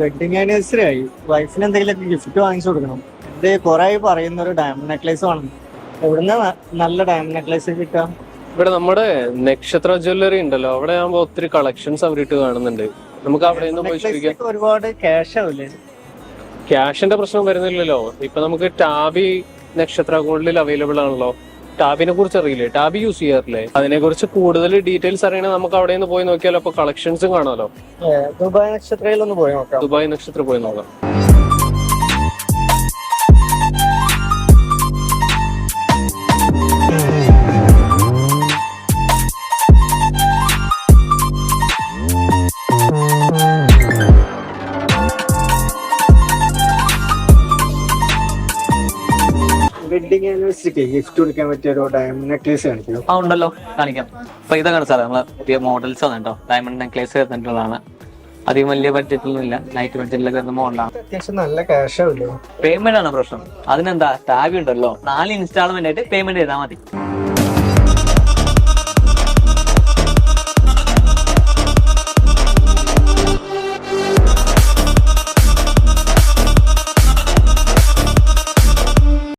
Wedding anniversary ആയി. വൈഫിന് എന്തെങ്കിലുമൊക്കെ ഗിഫ്റ്റ് വാങ്ങിച്ചു കൊടുക്കണം. ഇത് കുറെ പറയുന്ന ഒരു ഡയമണ്ട് നെക്ലേസ് വേണം. എവിടുന്ന നല്ല ഡയമണ്ട് നെക്ലേസ് കിട്ടാം? ഇവിടെ നമ്മുടെ നക്ഷത്ര ജ്വല്ലറി ഉണ്ടല്ലോ, അവിടെ ആകുമ്പോ ഒത്തിരി കളക്ഷൻസ് അവരിട്ട് കാണുന്നുണ്ട്. നമുക്ക് അവിടെ നിന്ന് പോയി ചോദിക്കാം. ഒരുപാട് ക്യാഷ് ആവില്ലേ? ക്യാഷിന്റെ പ്രശ്നം വരുന്നില്ലല്ലോ. ഇപ്പൊ നമുക്ക് ടാബി നക്ഷത്ര ഗോൾഡിൽ അവൈലബിൾ ആണല്ലോ. ടാബിനെ കുറിച്ച് അറിയില്ലേ? ടാബി യൂസ് ചെയ്യാറില്ലേ? അതിനെ കുറിച്ച് കൂടുതൽ ഡീറ്റെയിൽസ് അറിയണമെങ്കിൽ നമുക്ക് അവിടെ നിന്ന് പോയി നോക്കിയാലോ. അപ്പൊ കളക്ഷൻസും കാണാലോ. ദുബായ് നക്ഷത്രയിലൊന്ന് പോയി നോക്കാം. ദുബായ് നക്ഷത്ര പോയി നോക്കാം. വെഡിങ് ആനിവേഴ്സറിക്ക് ഗിഫ്റ്റ് കൊടുക്കാൻ പറ്റിയ ഒരു ഡയമണ്ട് നെക്ലേസ് കാണിക്കും. ഉണ്ടല്ലോ, കാണിക്കാം. അപ്പൊ ഇതാണ് സാറേ നമ്മളെ പുതിയ മോഡൽസ് ആണ് കേട്ടോ. ഡയമണ്ട് നെക്ലേസ് വരുന്നിട്ടുള്ളതാണ്. അധികം വലിയ ബഡ്ജറ്റൊന്നും ഇല്ല, നൈറ്റ് ബഡ്ജറ്റിലൊക്കെ വരുന്ന മോഡലാണ്. അത്യാവശ്യം നല്ല ക്യാഷ് ആവില്ലോ? പേയ്മെന്റ് ആണ് പ്രശ്നം. അതിനെന്താ, ടാബ് ഉണ്ടല്ലോ, 4 ഇൻസ്റ്റാൾമെന്റ് ആയിട്ട് പേയ്മെന്റ് ചെയ്താൽ മതി.